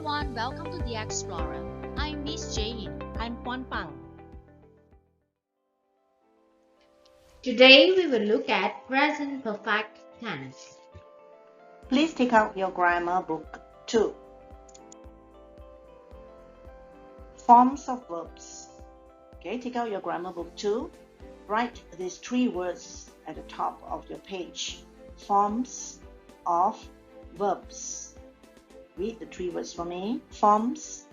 everyone, welcome to The Explorer. I'm Miss Jane. I'm Kwan Pang. Today we will look at present perfect tense. Please take out your grammar book 2. Forms of verbs. Okay, take out your grammar book 2. Write these 3 words at the top of your page. Forms of verbs. Read the 3 words for me. Forms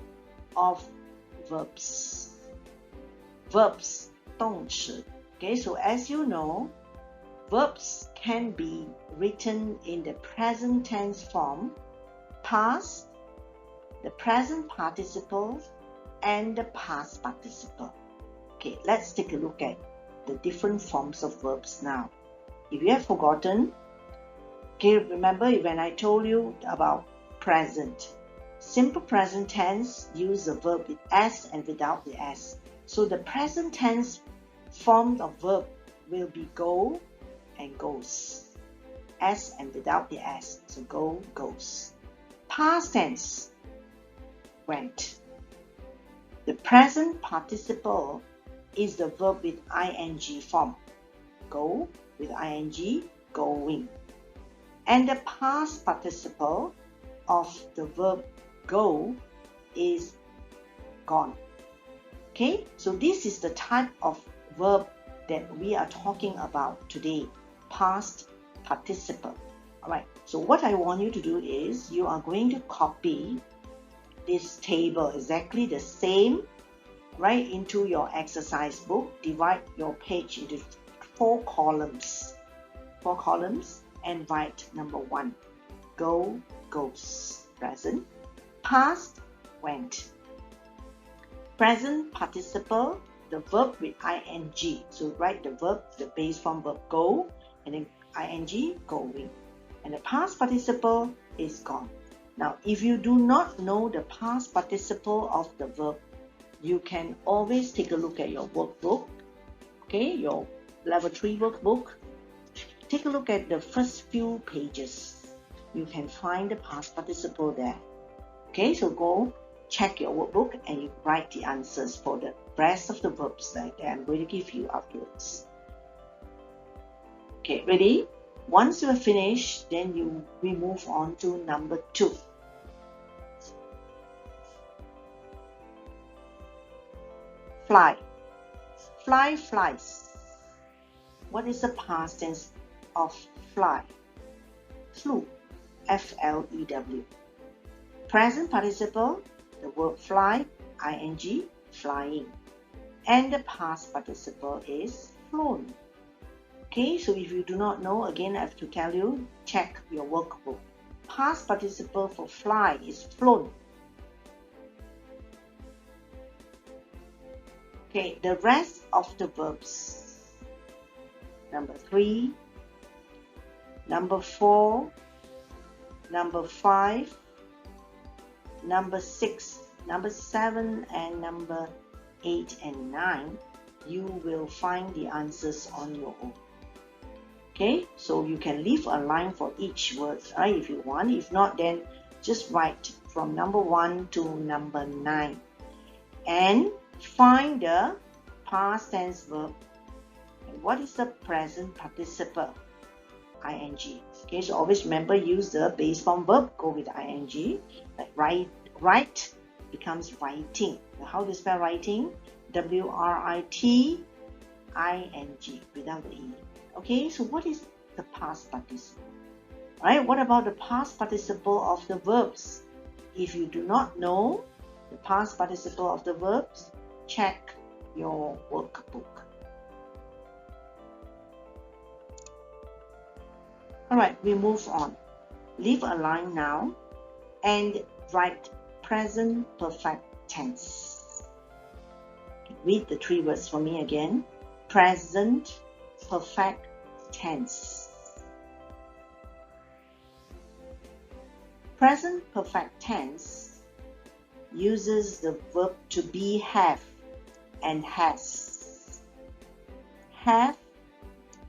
of verbs. Verbs, 动词. Okay, so as you know, verbs can be written in the present tense form, past, the present participle, and the past participle. Okay, let's take a look at the different forms of verbs now. If you have forgotten, okay, remember when I told you about present. Simple present tense use the verb with S and without the S. So the present tense form of verb will be go and goes. S and without the S. So go, goes. Past tense, went. The present participle is the verb with ing form. Go with ing, going. And the past participle of the verb go is gone. Okay, so this is the type of verb that we are talking about today, past participle. Alright, so what I want you to do is you are going to copy this table exactly the same right into your exercise book. Divide your page into 4 columns. 4 columns and write number 1. Go, goes. Present. Past, went. Present participle, the verb with ing. So write the verb, the base form verb go, and then ing, going. And the past participle is gone. Now, if you do not know the past participle of the verb, you can always take a look at your workbook, okay, your level 3 workbook. Take a look at the first few pages. You can find the past participle there. Okay, so go check your workbook and you write the answers for the rest of the verbs that I'm going to give you afterwards. Okay, ready? Once you are finished, then we move on to number 2. Fly. Fly, flies. What is the past tense of fly? Flew. F-L-E-W. Present participle, the verb fly, ing, flying. And the past participle is flown. Okay, so if you do not know, again I have to tell you, check your workbook. Past participle for fly is flown. Okay, the rest of the verbs. Number 3, number 4, number 5, number 6, number 7, and number 8 and 9, you will find the answers on your own. Okay, so you can leave a line for each word, right, if you want. If not, then just write from number 1 to number 9. And find the past tense verb. And what is the present participle? Ing. Okay, so always remember, use the base form verb, go with ing. Like write becomes writing. Now, how do you spell writing? W-R-I-T-I-N-G without the E. Okay, so what is the past participle? Alright, what about the past participle of the verbs? If you do not know the past participle of the verbs, check your workbook. Alright, we move on. Leave a line now and write present perfect tense. Read the 3 words for me again. Present perfect tense. Present perfect tense uses the verb to be, have, and has. Have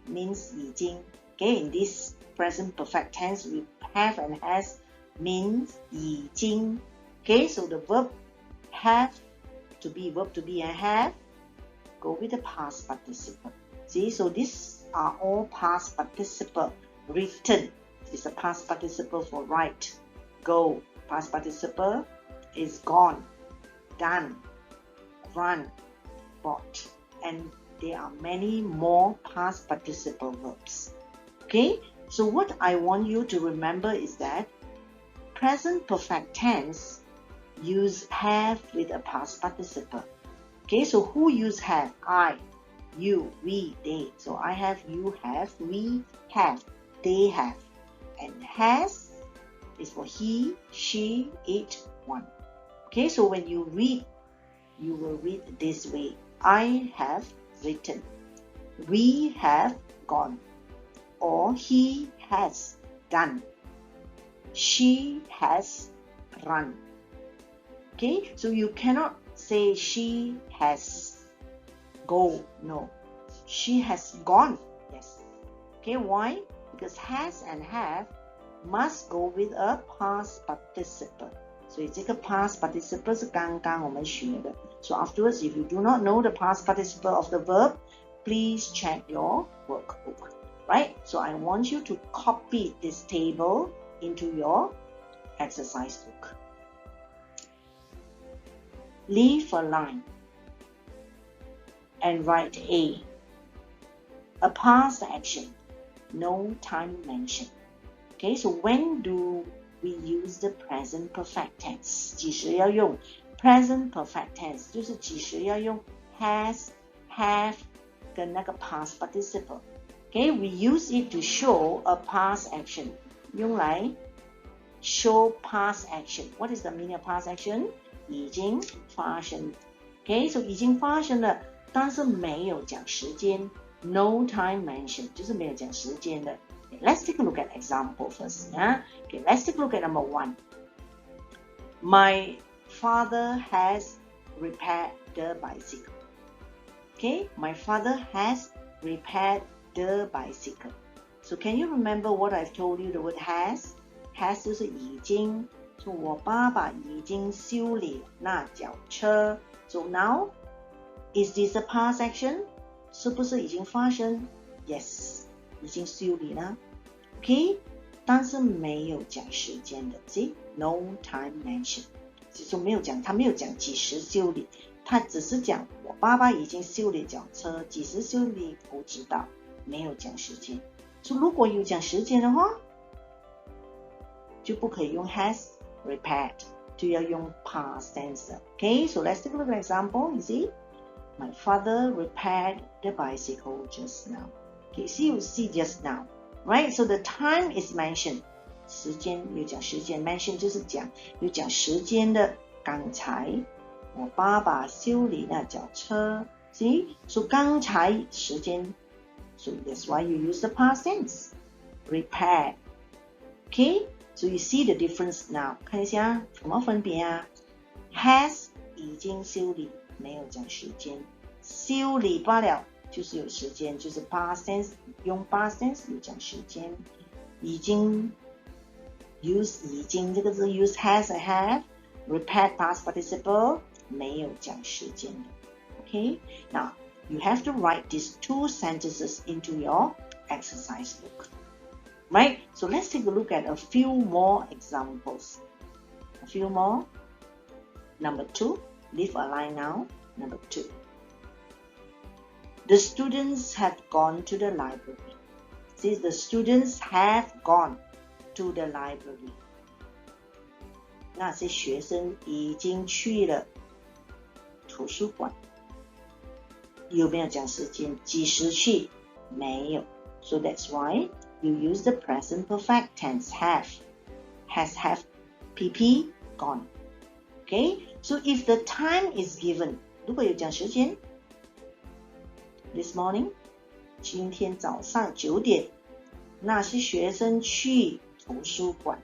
means 已经. Okay, in this present perfect tense, we have and has means 已经 Okay, so the verb have to be, and have go with the past participle. See, so these are all past participle. Written is a past participle for write. Go, past participle is gone, done, run, bought, and there are many more past participle verbs. Okay, so what I want you to remember is that present perfect tense use have with a past participle. Okay, so who use have? I, you, we, they. So I have, you have, we have, they have. And has is for he, she, it, one. Okay, so when you read, you will read this way. I have written. We have gone. Or he has done. She has run. Okay, so you cannot say she has go. No, she has gone. Yes. Okay, why? Because has and have must go with a past participle. 所以这个 past participle 是刚刚我们学的。So afterwards, if you do not know the past participle of the verb, please check your workbook. Right? So I want you to copy this table into your exercise book. Leave a line and write a past action, no time mentioned. Okay, so when do we use the present perfect tense? 几时要用 present perfect tense 就是几时要用 has, have 跟那个 past participle. Okay, we use it to show a past action. 用来 show past action. What is the meaning of past action? 已经发生。Okay, so 已经发生了，但是没有讲时间。No time mentioned 就是没有讲时间的。Let's take a look at example first. Okay, let's take a look at number 1. My father has repaired the bicycle. Okay, my father has repaired the bicycle. So can you remember what I've told you? The word has 就是已经。So 我爸爸已经修理那脚车。So now, is this a past action? 是不是已经发生 ？Yes. 已经修理了 ，OK， 但是没有讲时间的 ，see no time mentioned， 就没有讲，他没有讲几时修理，他只是讲我爸爸已经修理脚车，几时修理不知道，没有讲时间。所以如果有讲时间的话，就不可以用 has repaired， 就要用 past tense。Okay, so let's take a look at an example. You see, my father repaired the bicycle just now. Okay, see, you see just now, right? So the time is mentioned. 时间有讲时间 ，mention 就是讲有讲时间的。刚才我爸爸修理那脚车 ，see, so 刚才时间 ，so that's why you use the past tense. Repair, okay? So you see the difference now. 看一下什么分别啊 ？Has 已经修理，没有讲时间，修理罢了。就是有时间，就是 past tense， 用 past tense 有讲时间。已经 use 已经这个字 use has I have repeat past participle 没有讲时间的。Okay, now you have to write these 2 sentences into your exercise book. Right? So let's take a look at a few more examples. A few more. Number 2, leave a line now. Number 2. The students have gone to the library. See, the students have gone to the library. 那些学生已经去了图书馆。有没有讲时间？几时去？没有。So that's why you use the present perfect tense have. Has, have, pp, gone. Okay? So if the time is given, 如果有讲时间，This morning, 今天早上9点，那些学生去图书馆。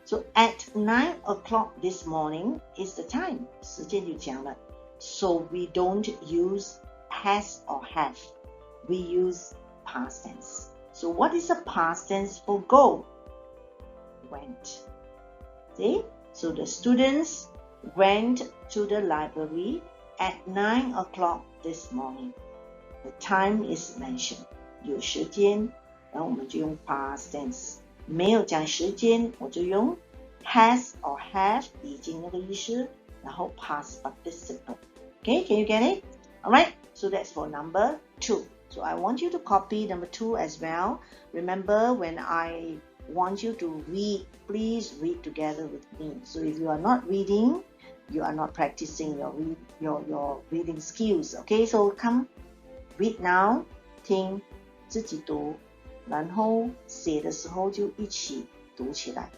So at 9 o'clock this morning is the time. 时间就讲了。So we don't use has or have. We use past tense. So what is the past tense for go? Went. See? So the students went to the library at 9 o'clock this morning. The time is mentioned. 有时间，然后我们就用 past tense。没有讲时间，我就用 has or have 已经那个意思，然后 past participle. Okay, can you get it? Alright, so that's for number 2. So I want you to copy number 2 as well. Remember, when I want you to read, please read together with me. So if you are not reading, you are not practicing your reading skills. Okay, so come read now. 听，自己读，然后写的时候就一起读起来。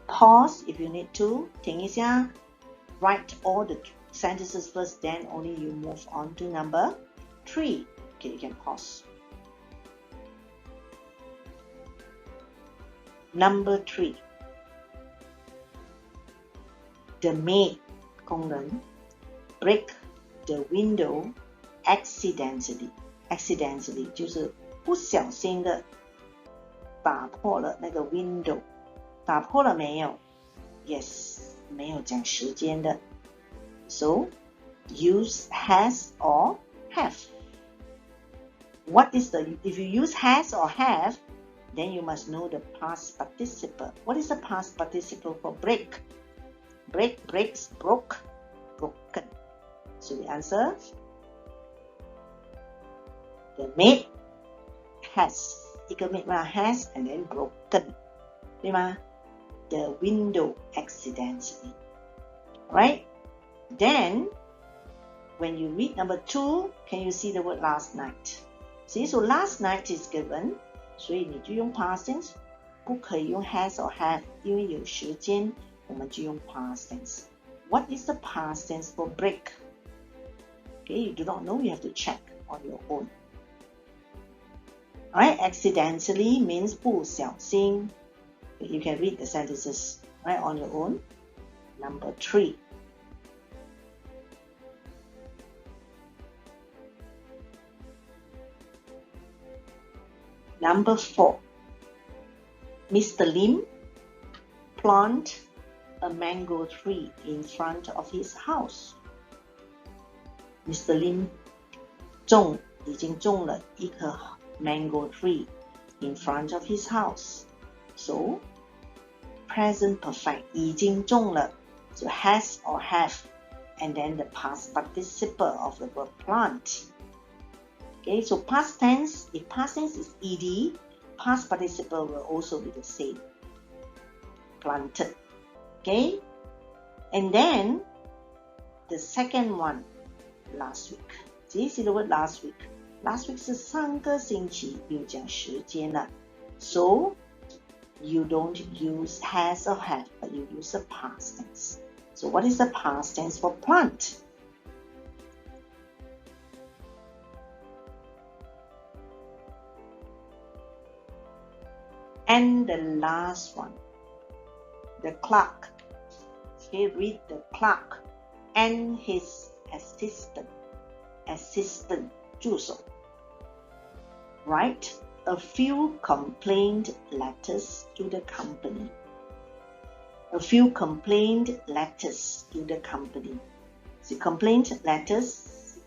Pause if you need to. 停一下。Write all the sentences first, then only you move on to number 3. Okay, you can pause. Number 3. The maid 工人 break the window accidentally. Accidentally 就是不小心的打破了那个 window. 打破了没有？ Yes, 没有讲时间的。So, use has or have. If you use has or have, then you must know the past participle. What is the past participle for break? Break, breaks, broke, broken. So the answer, the maid has. 一个 maid has and then broken. 对吗？ The window accidentally. Right? Then, when you read number 2, can you see the word last night? See, so last night is given, 所以你就用 past tense, 不可以用 has or have, 因为有时间，我们就用 past tense. What is the past tense for break? Okay, you do not know, you have to check on your own. Alright, accidentally means 不小心. You can read the sentences right on your own. Number 3. Number 4. Mr. Lim planted a mango tree in front of his house. Mr. Lim 已经种了一棵 mango tree in front of his house. So, present perfect 已经种了 so has or have and then the past participle of the verb plant. Okay, so past tense, if past tense is ed, past participle will also be the same. Planted. Okay, and then the second one, last week. See the word last week. Last week 是上个星期，有讲时间了。So, you don't use has or have, but you use the past tense. So what is the past tense for plant? And the last one, the clerk. Okay, read the clerk and his assistant. Assistant, 助手. Write a few complaint letters to the company. A few complaint letters to the company. So complaint letters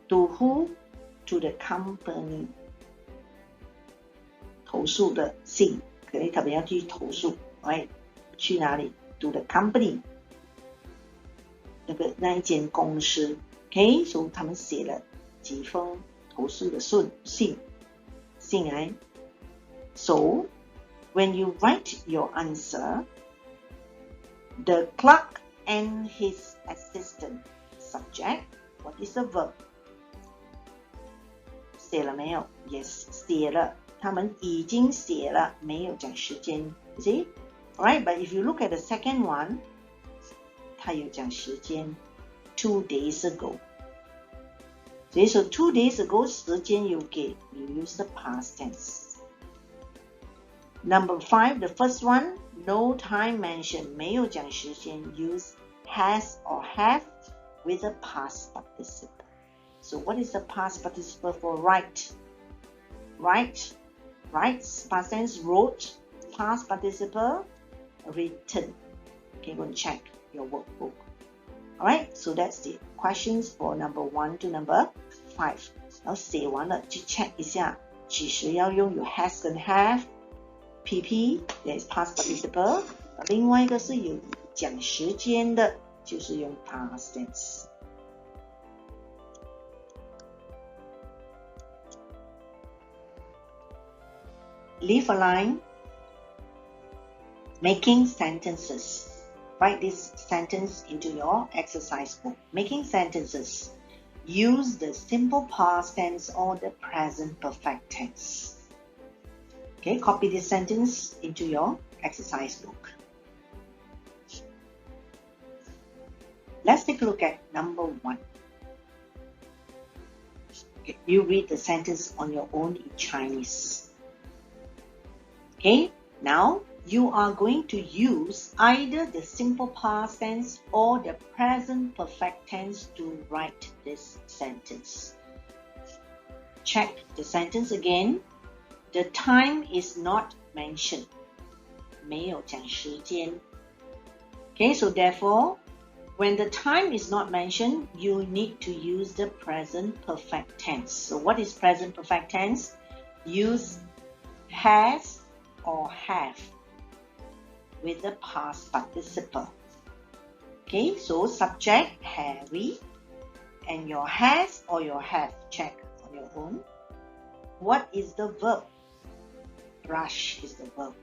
to who? To the company. 投诉的信，可能他们要去投诉， right? 去哪里？ To the company. 那一间公司 ，OK， 所以他们写了几封投诉的信来。So when you write your answer, the clerk and his assistant subject. What is the verb? 写了没有 ？Yes， 写了。他们已经写了，没有讲时间。See, alright. But if you look at the second one. 他有讲时间 2 days ago. So 2 days ago 时间有给 you use the past tense. Number 5, the first one, no time mentioned, 没有讲时间 use has or have with a past participle. So what is the past participle for write? Write, past tense wrote, past participle written. Okay, go and check your workbook. Alright, so that's the questions for number 1 to number 5. 然后写完了去 check 一下，几时要用有 has 跟 have。PP that is past participle， 另外一个是有讲时间的，就是用 past tense。Leave a line. Making sentences. Write this sentence into your exercise book. Making sentences. Use the simple past tense or the present perfect tense. Okay, copy this sentence into your exercise book. Let's take a look at number 1. Okay, you read the sentence on your own in Chinese. Okay, now you are going to use either the simple past tense or the present perfect tense to write this sentence. Check the sentence again. The time is not mentioned. 没有讲时间. Okay, so therefore, when the time is not mentioned, you need to use the present perfect tense. So what is present perfect tense? Use has or have with the past participle. Okay, so subject Harry and your has or your have. Check on your own. What is the verb? Brush is the verb.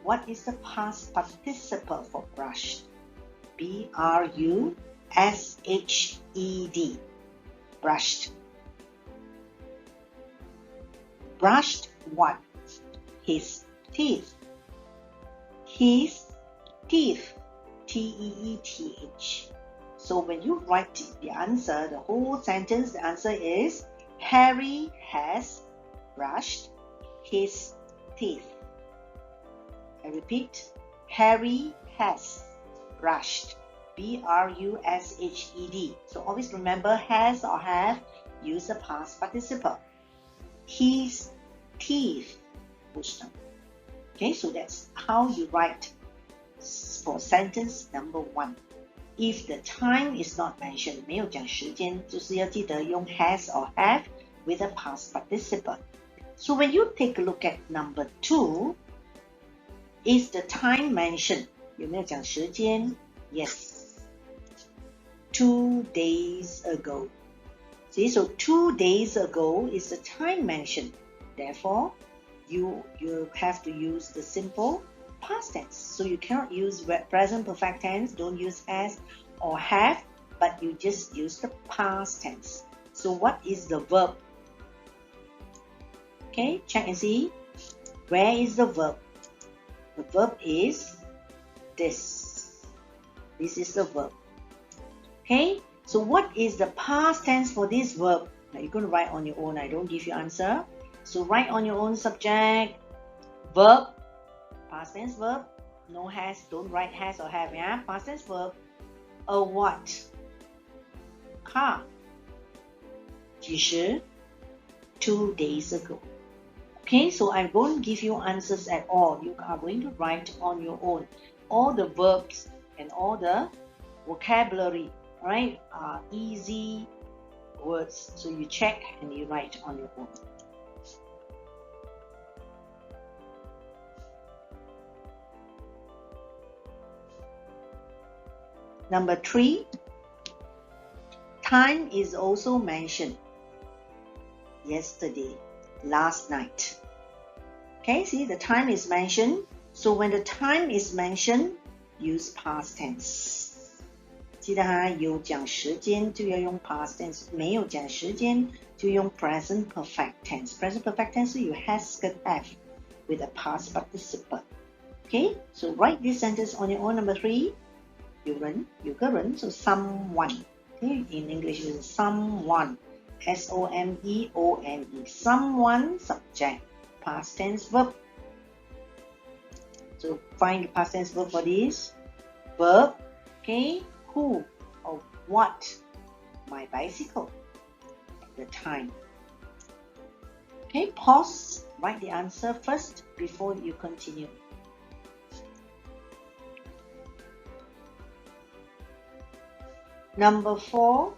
What is the past participle for brushed? B-R-U-S-H-E-D. Brushed. Brushed what? His teeth. His teeth. T-E-E-T-H. So when you write the answer, the whole sentence, the answer is Harry has brushed his teeth. I repeat, Harry has brushed. B-R-U-S-H-E-D. So always remember has or have, use the past participle. His teeth. Okay, so that's how you write for sentence number 1. If the time is not mentioned, 没有讲时间，就是要记得用 has or have with a past participle. So when you take a look at number 2, is the time mentioned? 有没有讲时间? Yes. 2 days ago. See, so 2 days ago is the time mentioned. Therefore, you have to use the simple past tense. So you cannot use present perfect tense, don't use has or have, but you just use the past tense. So what is the verb? Okay, check and see. Where is the verb? The verb is this. This is the verb. Okay, so what is the past tense for this verb? Now you're going to write on your own. I don't give you answer. So write on your own subject, verb, past tense verb, no has, don't write has or have, yeah? Past tense verb, a what? Car. 几时? 2 days ago. Okay, so I won't give you answers at all. You are going to write on your own. All the verbs and all the vocabulary, right, are easy words. So you check and you write on your own. Number 3, time is also mentioned. Yesterday, last night. Okay, see, the time is mentioned. So when the time is mentioned, use past tense. 记得哈，有讲时间就要用 past tense， 没有讲时间就用 present perfect tense. Present perfect tense 有 has 跟 have with a past participle. Okay, so write this sentence on your own. Number 3, 有人，有个人 so someone. Okay, in English is someone. S-O-M-E-O-N-E. Someone, subject, past tense verb. So find the past tense verb for this. Verb, okay, who or what? My bicycle. At the time. Okay, pause. Write the answer first before you continue. Number 4,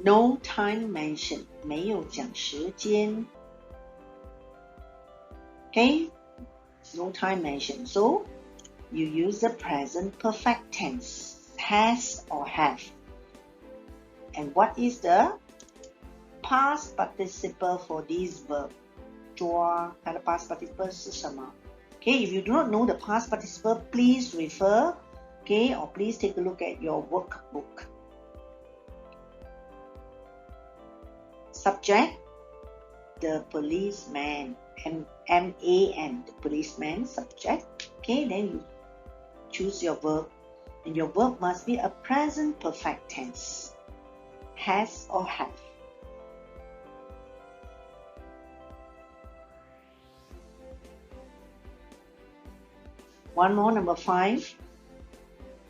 no time mentioned, 没有讲时间。Okay, no time mentioned. So you use the present perfect tense, has or have. And what is the past participle for this verb? 抓，它的 past participle 是什么？ Okay, if you do not know the past participle, please refer, okay, or please take a look at your workbook. Subject, the policeman, M-A-N, the policeman, subject. Okay, then you choose your verb, and your verb must be a present perfect tense, has or have. One more, number 5.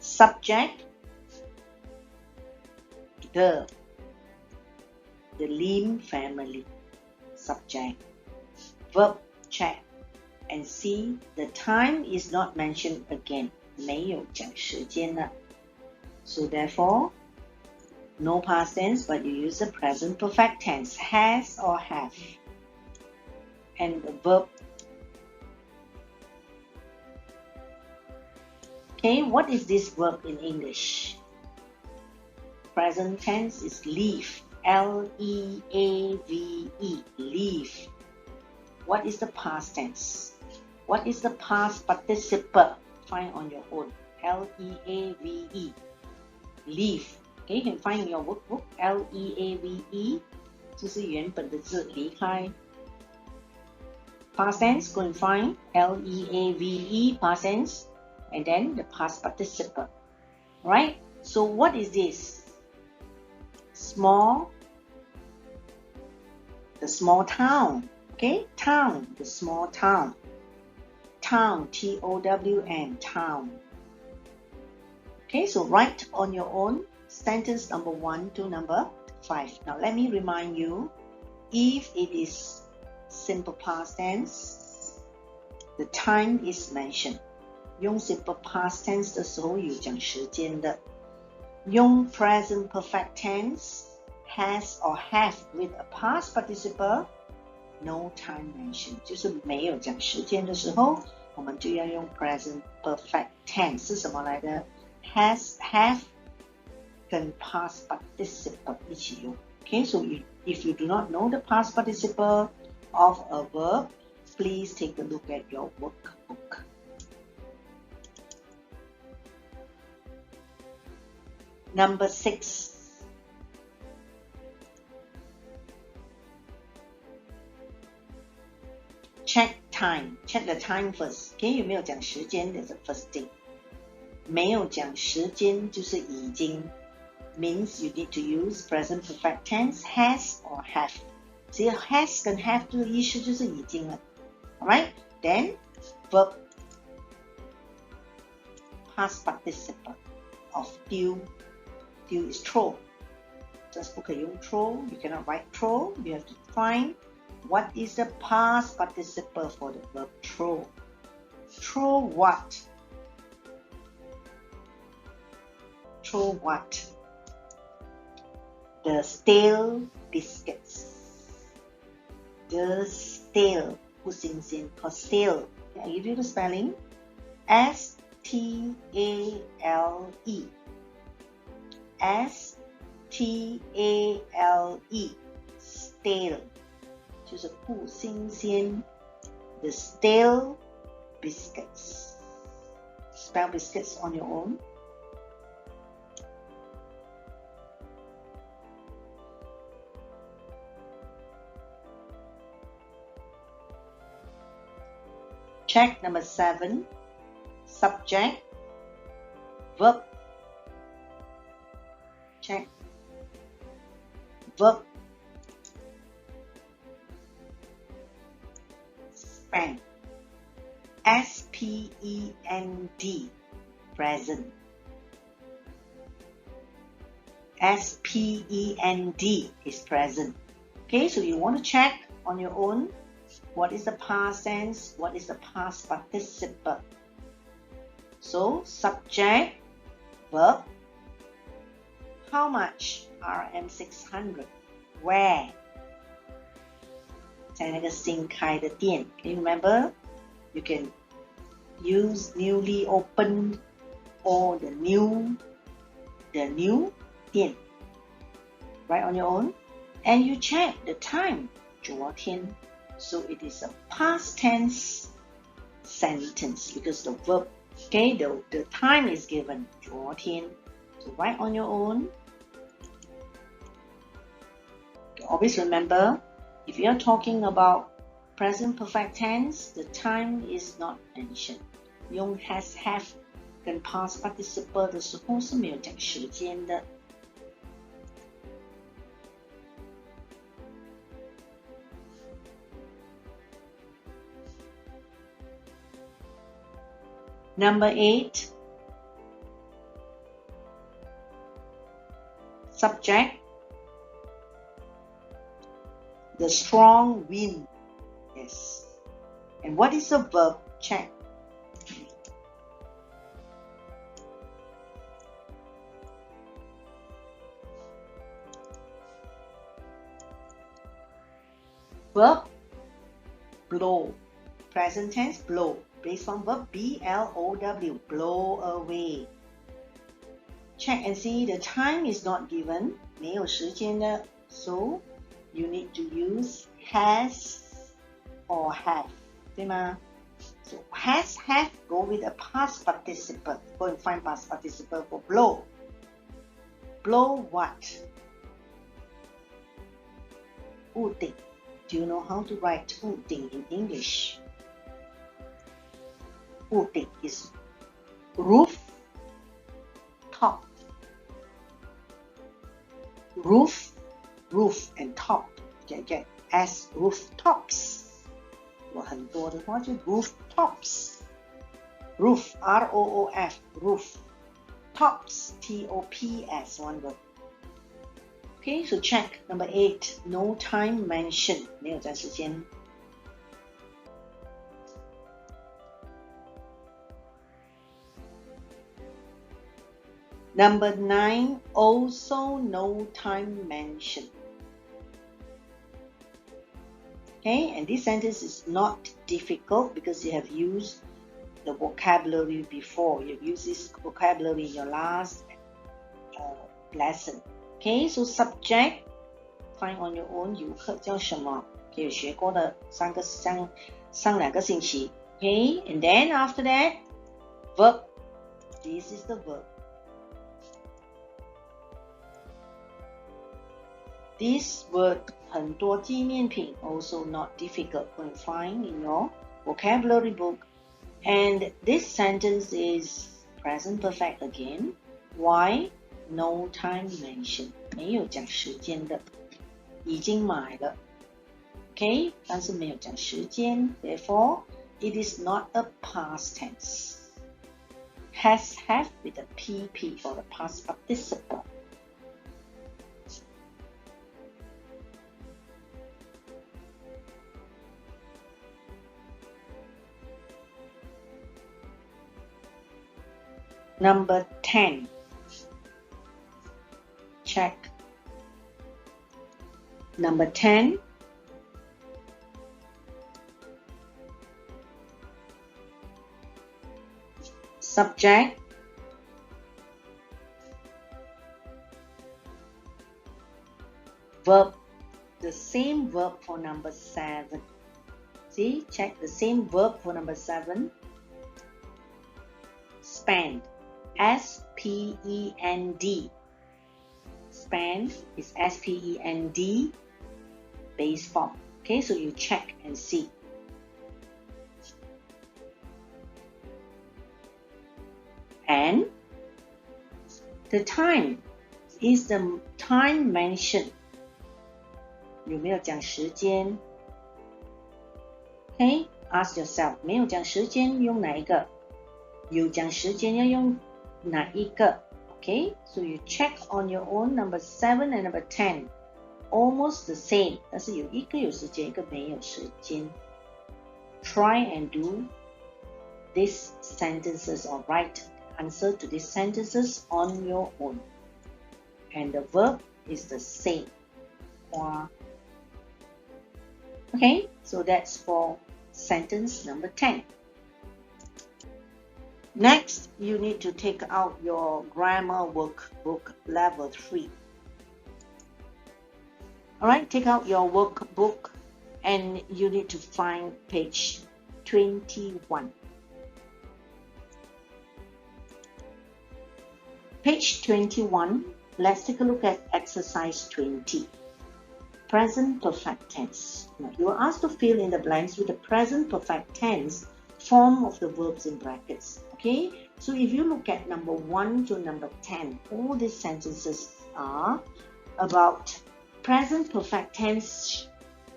Subject, the Lim family. Subject. Verb, check. And see, the time is not mentioned again. 没有讲时间了. So therefore, no past tense, but you use the present perfect tense, has or have. And the verb. Okay, what is this verb in English? Present tense is leave. L-E-A-V-E. Leave. What is the past tense? What is the past participle? Find on your own. L-E-A-V-E. Leave. Okay, you can find in your workbook. L-E-A-V-E. 就是原本的字，离开。Past tense, go and find L-E-A-V-E, past tense. And then the past participle. Right? So what is this? Small, the small town. Okay, town, the small town. Town, T-O-W-N, town. Okay, so write on your own sentence number 1 to number 5. Now let me remind you, if it is simple past tense, the time is mentioned. 用 simple past tense 的时候有讲时间的。用 present perfect tense, has or have with a past participle, no time mentioned. 就是没有讲时间的时候，我们就要用 present perfect tense. 是什么来的？ has, have 跟 past participle 一起用。Okay, so if you do not know the past participle of a verb, please take a look at your workbook. Number 6. Check time. Check the time first. Okay, 有没有讲时间 That's the first thing. 没有讲时间就是已经 means you need to use present perfect tense, has or have. 所以 has 跟 have 的意思就是已经了。Alright? Then verb past participle of丢 is throw. Just 不可以用 throw. You cannot write throw. You have to find what is the past participle for the verb throw. Throw what? Throw what? The stale biscuits. The stale. 不新鲜 called stale. I give you the spelling. S-T-A-L-E. S-T-A-L-E. Stale. 就是不新鲜 The stale biscuits. Spell biscuits on your own. Check number 7. Subject. Verb. Check. Verb. Spend. S-P-E-N-D. Present. S-P-E-N-D is present. Okay, so you want to check on your own. What is the past tense? What is the past participle? So subject, verb. How much? RM 600. Where? 在那个新开的店。Can you remember? You can use newly opened or the new 店。Write on your own. And you check the time. 昨天. So it is a past tense sentence because the verb, okay, the time is given. 昨天. So write on your own. Always remember, if you are talking about present perfect tense, the time is not mentioned. 用 has, have 跟 past participle 的时候是没有讲时间的。Number 8, subject, the strong wind. Yes. And what is the verb? Check. Verb, blow. Present tense, blow. Based on verb, B-L-O-W, blow away. Check and see the time is not given. 没有时间的. So, you need to use has or have. 对吗? So, has, have, go with a past participle. Go and find past participle for blow. Blow what? 屋顶. Do you know how to write 屋顶 in English? 屋顶 is roof, top. Roof, and top. Get as rooftops. 有很多的话就 rooftops. Roof, R-O-O-F, roof. Tops, T-O-P-S, one word. Okay, so check. Number 8, no time mentioned. 没有在时间. Number 9, also no time mentioned. Okay, and this sentence is not difficult because you have used the vocabulary before. You've used this vocabulary in your last lesson. Okay, so subject, find on your own. 游客叫什么？有学过的上2个星期。Okay, and then after that, verb. This is the verb. This word 很多纪念品 also not difficult. Go and find in your vocabulary book. And this sentence is present perfect again. Why? No time mentioned. 没有讲时间的。已经买了。Okay? 但是没有讲时间。Therefore, it is not a past tense. Has, have with a PP for the past participle. Number 10. Check. Number 10. Subject. Verb. The same verb for number 7. See, check the same verb for number 7. Spend. S-P-E-N-D. Spend is S-P-E-N-D base form. Okay, so you check and see. And the time is the time mentioned. 有没有讲时间? Okay, ask yourself. 没有讲时间用哪一个? 有讲时间要用哪一个? Okay, so you check on your own number 7 and number 10. almost the same， 但是有一个有时间，一个没有时间。Try and do these sentences or write answer to these sentences on your own. And the verb is the same. Okay, so that's for sentence number 10. Next, you need to take out your grammar workbook level 3. Alright, take out your workbook and you need to find page 21. Page 21, let's take a look at exercise 20. Present perfect tense. Now, you are asked to fill in the blanks with the present perfect tense form of the verbs in brackets. Okay, so if you look at number 1 to number 10, all these sentences are about present perfect tense,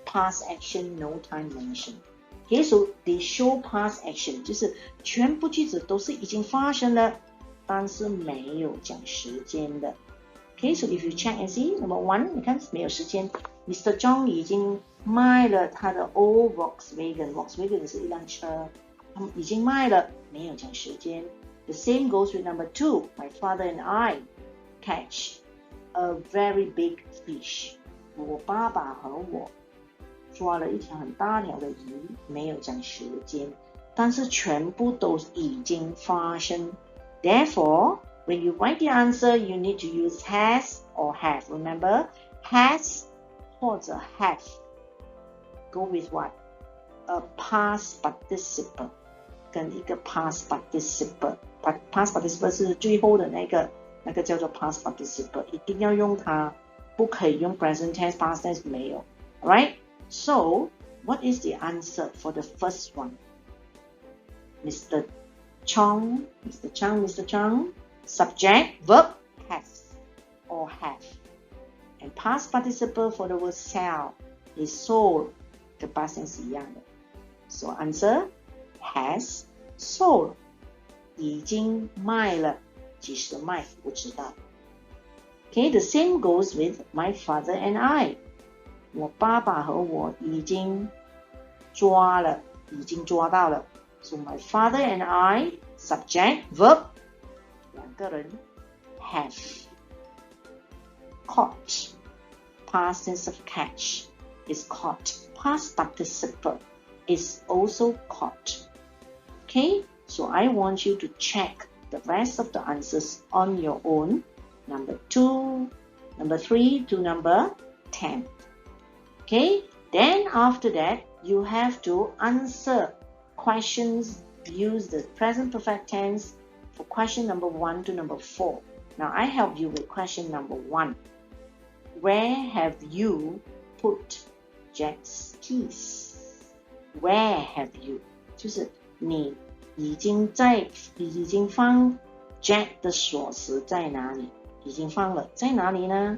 past action, no time mentioned. Okay, so they show past action, 就是全部句子都是已经发生了，但是没有讲时间的。Okay, so if you check and see, number 1, 你看没有时间 ，Mr. Zhang 已經賣了他的 old Volkswagen 是一輛車，已經賣了，沒有講時間。The same goes with number 2. My father and I catch a very big fish. 我爸爸和我抓了一條很大條的魚，沒有講時間，但是全部都已經發生。Therefore, when you write the answer, you need to use has or have. Remember, has 或者 have go with what? A past participle 跟一个 past participle. Past participle 是最后的那个叫做 past participle， 一定要用它，不可以用 present tense, past tense 没有。Alright? So, what is the answer for the first one? Mr. Chang, subject, verb, has or have. And past participle for the word sell is sold, 跟 past tense 一样的。So answer, has sold. 已经卖了，几时卖不知道。Okay, the same goes with my father and I. 我爸爸和我已经抓到了。So my father and I, subject, verb, 两个人 have caught. Past tense of catch is caught. Past participle is also caught. Okay, so I want you to check the rest of the answers on your own. Number 2, number 3 to number 10. Okay, then after that, you have to answer questions, use the present perfect tense for question number 1 to number 4. Now, I help you with question number 1. Where have you put Jack's keys? Where have you? 就是你已经放 Jack 的锁匙在哪里？已经放了，在哪里呢？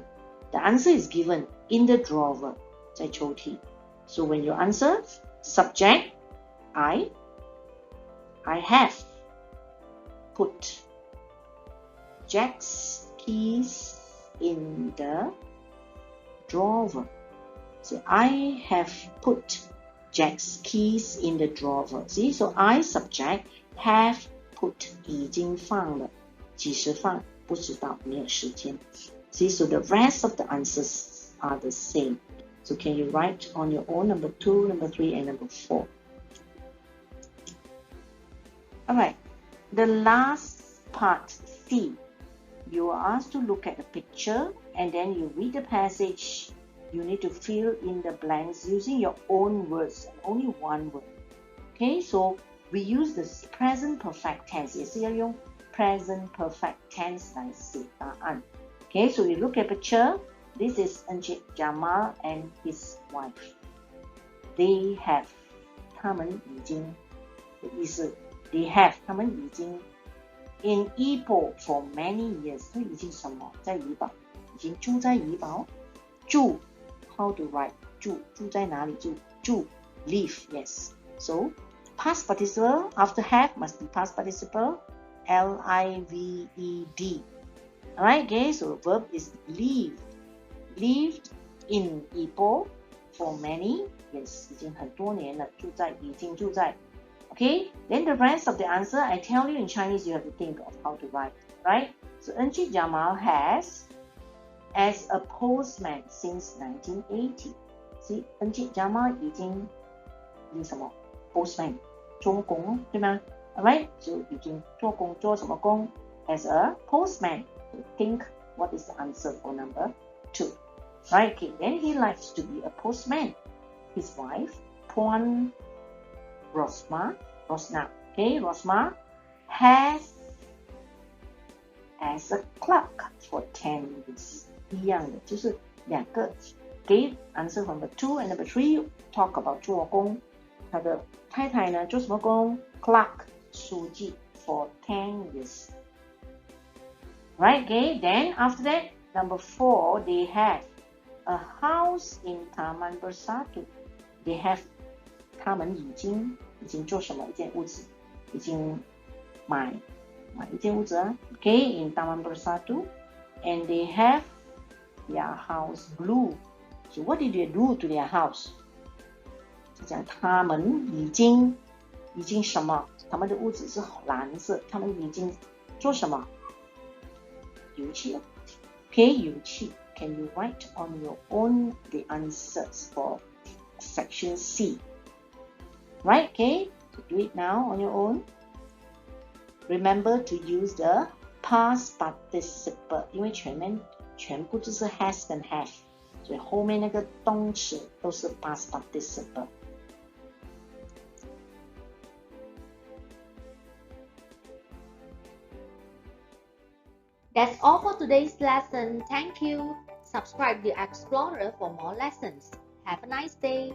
The answer is given in the drawer, 在抽屉。So when you answer, subject, I have put Jack's keys in the drawer. So I have put Jack's keys in the drawer. See, so I subject have put 已经放了，几时放不知道，没有时间。See, so the rest of the answers are the same. So can you write on your own number 2, number 3, and number 4? Alright, the last part, C. You are asked to look at the picture and then you read the passage. You need to fill in the blanks using your own words, only one word. Okay, so we use the present perfect tense. 也是要用 present perfect tense 来写答案。Okay, so you look at the picture. This is Encik Jamal and his wife. They have 他们已经的意思 They have 他们已经 in Ipoh for many years. 他已经什么在怡保？已经住在怡保。住 How to write 住在哪里住 live, yes. So past participle after have must be past participle lived. Alright, okay, so verb is lived. Lived in Ipoh for many years. 已经很多年了，已经住在。Okay, then the rest of the answer, I tell you in Chinese, you have to think of how to write, right? So Encik Jamal has as a postman since 1980. See, Encik Jamal 已经什么 postman 做工，对吗？ Alright, so 已经做工，做什么工 as a postman. So think what is the answer for number 2. Right, okay, then he likes to be a postman. His wife, Puan Rosna, okay, Rosna has as a clerk for 10 years. 一样的，就是两个。Okay, answer from number 2 and number 3 talk about 做工。他的太太呢做什么工 ？Clerk, 书记 for 10 years. Right, okay, then after that, number 4, they have a house in Taman Bersatu. They have 他们已经做什么一间屋子，已经买一间屋子啊 ，Okay, in Taman Bersatu, and they have their house blue. So what did they do to their house? 讲他们已经什么？他们的屋子是蓝色，他们已经做什么？油漆了。Okay, 油漆。Can you write on your own the answers for section C? Right, okay, so do it now on your own. Remember to use the past participle, 因为全部就是 has 跟 have, 所以后面那个动词都是 past participle. That's all for today's lesson. Thank you. Subscribe to Explorer for more lessons. Have a nice day.